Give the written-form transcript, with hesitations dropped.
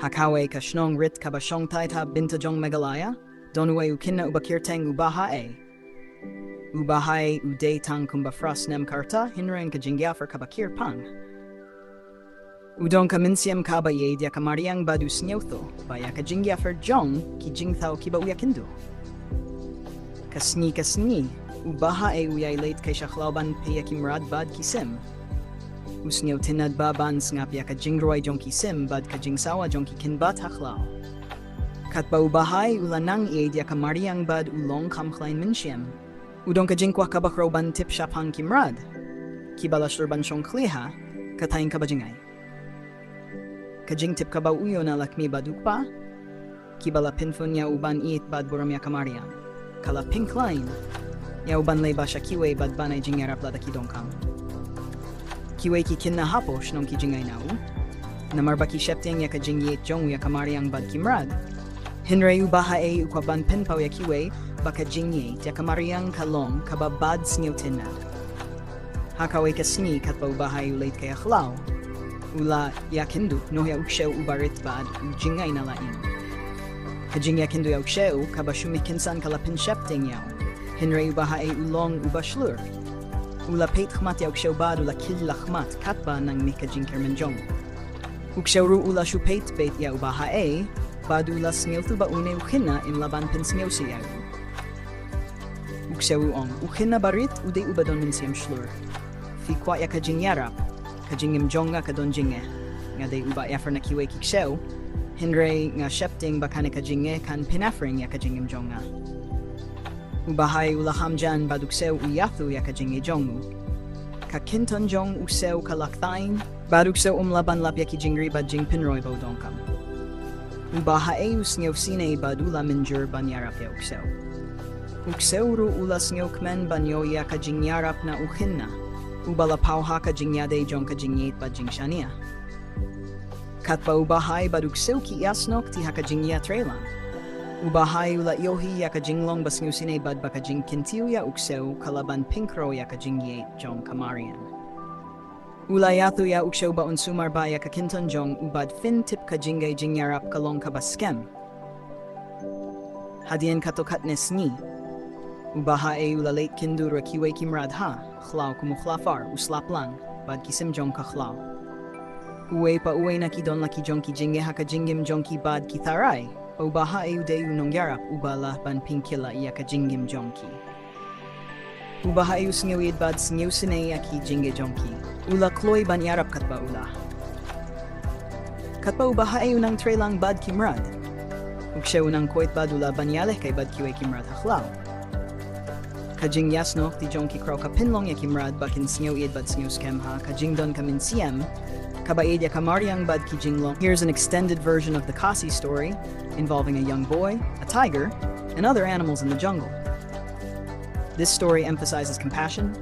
Hakawe kashnong rit kabashong taita bintajong megalaya, donue ukinna ubakirteng ubahae. Ubahae uday tang kumbafras nem karta, hinren ka jingyafar kabakir pang. Udong kaminsiam kabaye dia kamariang badu snyotho, baya ka jingyafar jong, ki jingthao kiba uyakindo. Kasni, ubahae uyay late kay shakhlauban peyakimrad bad kisim. Usnyaw tinad baban ngapya ka jingroy jong kisim bad ka jingsawa jong kikinbat haklaw. Katba ubahay ulanang dia kamariang bad ulong kamklain minsyem. Udong ka jingkwa kabakroban tip shapang kimrad. Kibalashurban syong kliha, katayin kabajingay. Kajing tip kaba uyo na lakmi badukpa, kibala pinfun ya uban iit bad buramya kamariang. Kala pink line, ya uban leba siya kiwe bad banay jingyarap lada kidongkang. Kiwe ki kinna haposh nong ki jingay nao, namarba ki shepteng ya ka jingiet jong ya kamariang bad kimrad. Hinray ubahae ukwaban pinpaw ya kiwe baka jingiet ya kamariang kalong kababad snyo tinad. Hakawe kasni katba ubahae ulate kay akhlaw. Ula yakindu no ya ukshew ubarit bad ujingay na lain. Kajing yakindu ya ukshew kabashumikinsan kalapin shepting yaw. Hinray ubahae ulong ubashlur. Ula peit khmat ya ukshew bad ula killa khmat katba nang mikajing kermenjong. Ukshew ru ula shupeit beit ya ubahae bad ula sniltu ba une ukhina in laban pinsnyaw siyaw. Ukshew ong ukhina barit uday ubadon minsiam shlur. Fikwa ya kajing yarap. Kajingim jonga kadon jinge, nga day uba efer na kiwe Ksew, hinray nga shepting bakane kajinge kan pinafring ya kajingim jonga. Ubahay ulaham jan baduksew uyathu ya Jingiadei Jong. Kakinton jong usew kalaktain, baduksew umlaban lapya kijingri bad jing pinroy bodongkam. Ubahay usnyew sine badula minjur banyarap ya uksew. Uksew ru ulas nyew kmen banyo ya kajingyarap na ukhinna. Ubala pauha ka Jingiadei Jong ka jingiet ba jingshania. Katba ubahay baduksew ki iasnok ti haka jingya trailan. Ubahay ula yohi ya ka jinglong basngusine bad baka jingkintiu ya uksew kalaban pinkro ya ka Jingiadei Jong kamarian. Ula yatu ya uksew ba unsumar ba ya ka kinton jong ubad fin tip ka jingay jingyarap kalong ka baskem. Hadian katokatnes ni. Ubahae ula late kindur kiwe kimrad ha, khlaw kumukhlafar uslap lang, bad kisim jong kakhlaw. Uwe pa uwe na kidon laki jong ki jinge haka jingim jong ki bad ki tharay, ubahae ude unong yarap ubala ban pinkila iya ka jingim jong ki. Ubahae usngewid bad sngew sine ya ki jinge jong ki, ula kloy ban yarap katba ula. Katba ubahae unang trelang bad kimrad. Ukshe unang koit bad ula banyaleh kay bad kiwe kimrad hakhlaw. Kajing yasno ti jong ki kraw ka pinlong ya kimrad bakin sngew ied bad sngew skem ha kajing don kamin siem kabaid ya kamariang bad ki jinglong. Here's an extended version of the Khasi story involving a young boy, a tiger, and other animals in the jungle. This story emphasizes compassion,